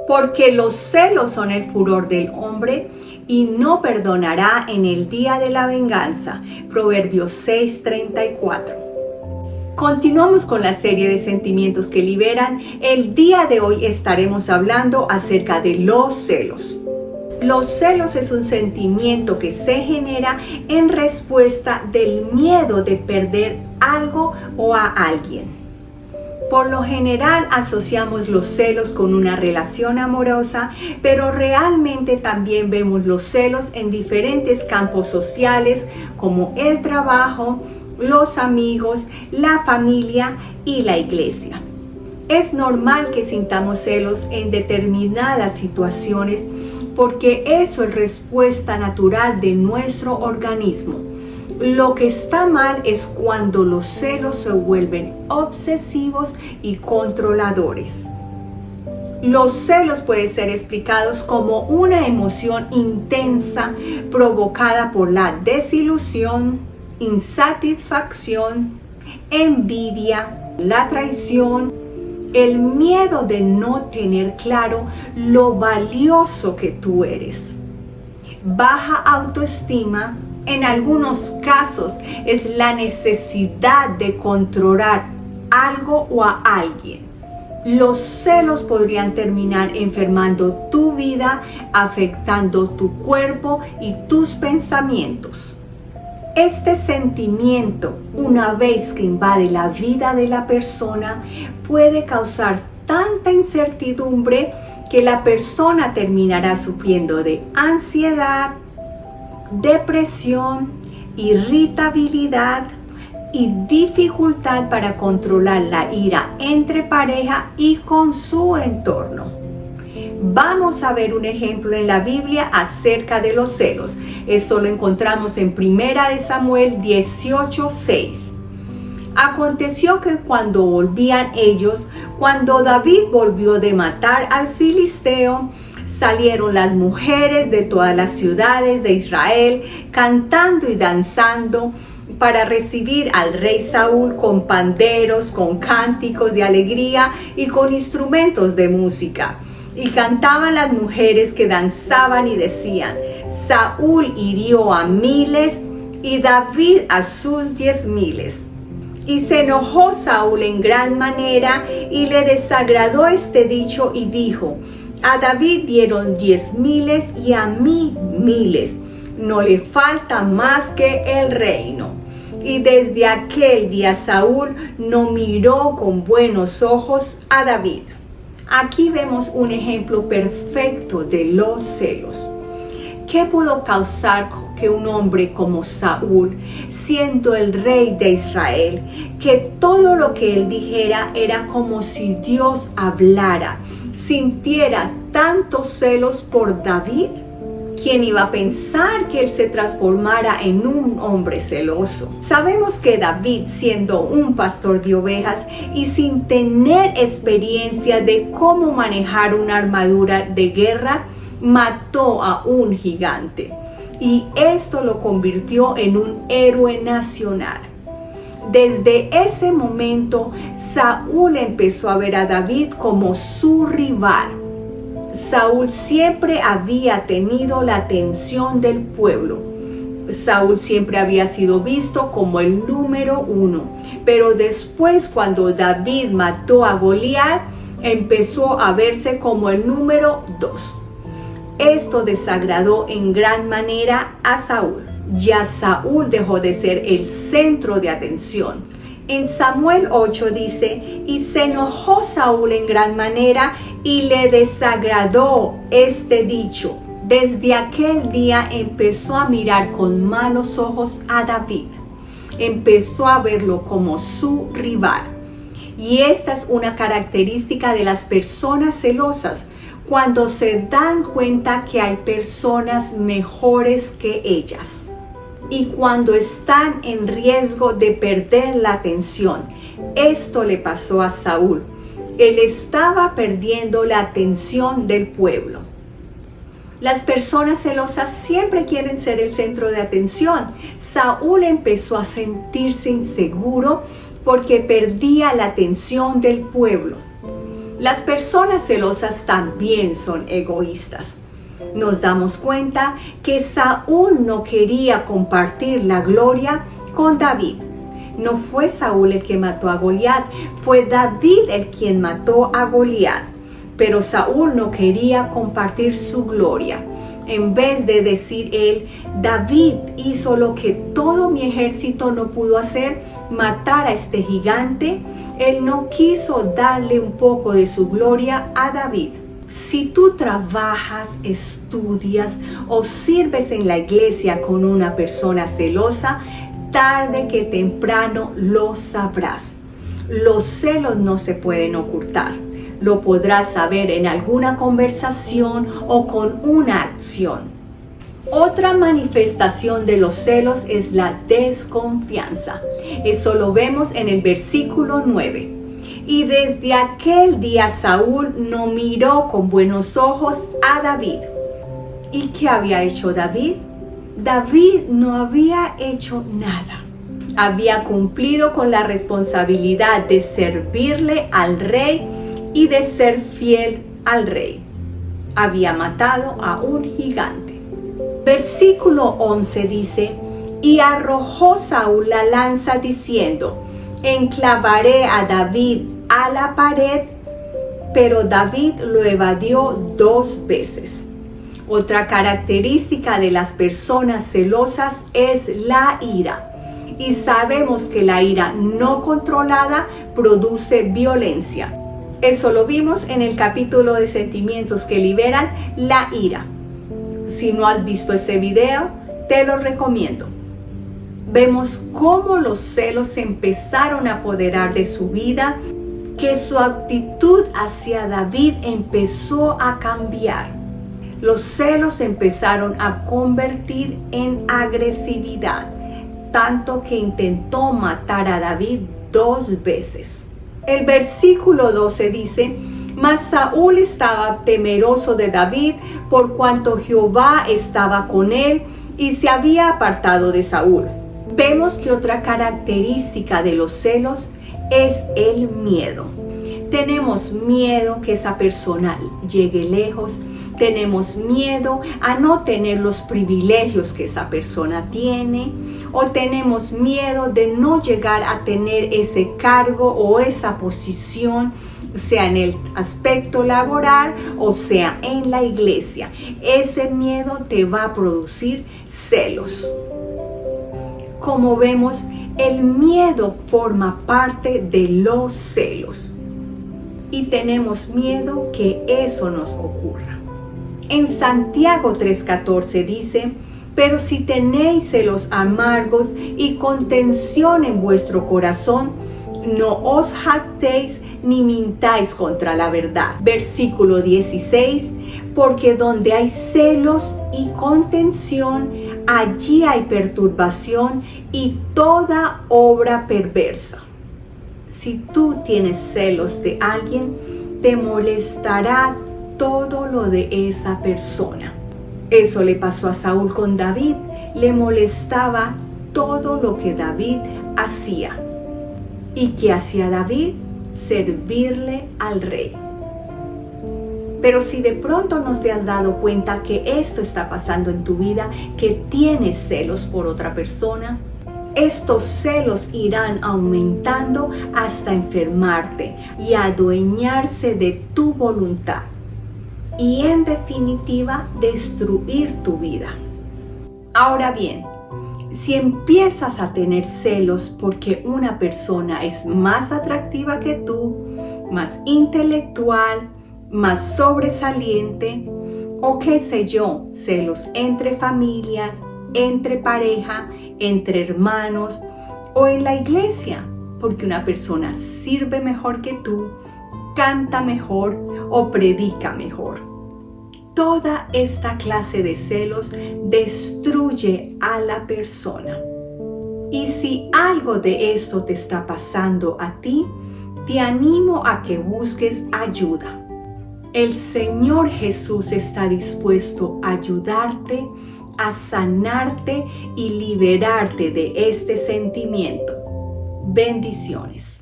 Porque los celos son el furor del hombre y no perdonará en el día de la venganza. Proverbios 6:34. Continuamos con la serie de sentimientos que liberan. El día de hoy estaremos hablando acerca de los celos. Los celos es un sentimiento que se genera en respuesta del miedo de perder algo o a alguien. Por lo general asociamos los celos con una relación amorosa, pero realmente también vemos los celos en diferentes campos sociales como el trabajo, los amigos, la familia y la iglesia. Es normal que sintamos celos en determinadas situaciones porque eso es respuesta natural de nuestro organismo. Lo que está mal es cuando los celos se vuelven obsesivos y controladores. Los celos pueden ser explicados como una emoción intensa provocada por la desilusión, insatisfacción, envidia, la traición, el miedo de no tener claro lo valioso que tú eres, baja autoestima. En algunos casos es la necesidad de controlar algo o a alguien. Los celos podrían terminar enfermando tu vida, afectando tu cuerpo y tus pensamientos. Este sentimiento, una vez que invade la vida de la persona, puede causar tanta incertidumbre que la persona terminará sufriendo de ansiedad, depresión, irritabilidad y dificultad para controlar la ira entre pareja y con su entorno. Vamos a ver un ejemplo en la Biblia acerca de los celos. Esto lo encontramos en 1 de Samuel 18:6. Aconteció que cuando volvían ellos, cuando David volvió de matar al filisteo, salieron las mujeres de todas las ciudades de Israel cantando y danzando para recibir al rey Saúl con panderos, con cánticos de alegría y con instrumentos de música. Y cantaban las mujeres que danzaban y decían: Saúl hirió a miles y David a sus 10,000. Y se enojó Saúl en gran manera y le desagradó este dicho y dijo: a David dieron 10,000 y a mí 1,000. No le falta más que el reino. Y desde aquel día Saúl no miró con buenos ojos a David. Aquí vemos un ejemplo perfecto de los celos. ¿Qué pudo causar que un hombre como Saúl, siendo el rey de Israel, que todo lo que él dijera era como si Dios hablara, sintiera tantos celos por David? ¿Quién iba a pensar que él se transformara en un hombre celoso? Sabemos que David, siendo un pastor de ovejas y sin tener experiencia de cómo manejar una armadura de guerra, mató a un gigante. Y esto lo convirtió en un héroe nacional. Desde ese momento, Saúl empezó a ver a David como su rival. Saúl siempre había tenido la atención del pueblo. Saúl siempre había sido visto como el número 1. Pero después, cuando David mató a Goliat, empezó a verse como el número 2. Esto desagradó en gran manera a Saúl. Ya Saúl dejó de ser el centro de atención. En Samuel 8 dice: y se enojó Saúl en gran manera y le desagradó este dicho. Desde aquel día empezó a mirar con malos ojos a David. Empezó a verlo como su rival. Y esta es una característica de las personas celosas, cuando se dan cuenta que hay personas mejores que ellas. Y cuando están en riesgo de perder la atención. Esto le pasó a Saúl. Él estaba perdiendo la atención del pueblo. Las personas celosas siempre quieren ser el centro de atención. Saúl empezó a sentirse inseguro porque perdía la atención del pueblo. Las personas celosas también son egoístas. Nos damos cuenta que Saúl no quería compartir la gloria con David. No fue Saúl el que mató a Goliat, fue David el quien mató a Goliat. Pero Saúl no quería compartir su gloria. En vez de decir él, David hizo lo que todo mi ejército no pudo hacer, matar a este gigante, él no quiso darle un poco de su gloria a David. Si tú trabajas, estudias o sirves en la iglesia con una persona celosa, tarde que temprano lo sabrás. Los celos no se pueden ocultar. Lo podrás saber en alguna conversación o con una acción. Otra manifestación de los celos es la desconfianza. Eso lo vemos en el versículo 9. Y desde aquel día Saúl no miró con buenos ojos a David. ¿Y qué había hecho David? David no había hecho nada. Había cumplido con la responsabilidad de servirle al rey y de ser fiel al rey. Había matado a un gigante. Versículo 11 dice, y arrojó Saúl la lanza diciendo, enclavaré a David a la pared, pero David lo evadió 2 veces. Otra característica de las personas celosas es la ira. Y sabemos que la ira no controlada produce violencia. Eso lo vimos en el capítulo de sentimientos que liberan la ira. Si no has visto ese video, te lo recomiendo. Vemos cómo los celos empezaron a apoderar de su vida, que su actitud hacia David empezó a cambiar. Los celos empezaron a convertir en agresividad, tanto que intentó matar a David 2 veces. El versículo 12 dice, mas Saúl estaba temeroso de David por cuanto Jehová estaba con él y se había apartado de Saúl. Vemos que otra característica de los celos es el miedo. Tenemos miedo que esa persona llegue lejos. Tenemos miedo a no tener los privilegios que esa persona tiene. O tenemos miedo de no llegar a tener ese cargo o esa posición, sea en el aspecto laboral o sea en la iglesia. Ese miedo te va a producir celos. Como vemos, el miedo forma parte de los celos. Y tenemos miedo que eso nos ocurra. En Santiago 3:14 dice, pero si tenéis celos amargos y contención en vuestro corazón, no os jactéis ni mintáis contra la verdad. Versículo 16, porque donde hay celos y contención, allí hay perturbación y toda obra perversa. Si tú tienes celos de alguien, te molestará todo lo de esa persona. Eso le pasó a Saúl con David. Le molestaba todo lo que David hacía. ¿Y qué hacía David? Servirle al rey. Pero si de pronto no te has dado cuenta que esto está pasando en tu vida, que tienes celos por otra persona, estos celos irán aumentando hasta enfermarte y adueñarse de tu voluntad. Y en definitiva, destruir tu vida. Ahora bien, si empiezas a tener celos porque una persona es más atractiva que tú, más intelectual, más sobresaliente, o qué sé yo, celos entre familias, entre pareja, entre hermanos o en la iglesia, porque una persona sirve mejor que tú, canta mejor o predica mejor. Toda esta clase de celos destruye a la persona. Y si algo de esto te está pasando a ti, te animo a que busques ayuda. El Señor Jesús está dispuesto a ayudarte, a sanarte y liberarte de este sentimiento. Bendiciones.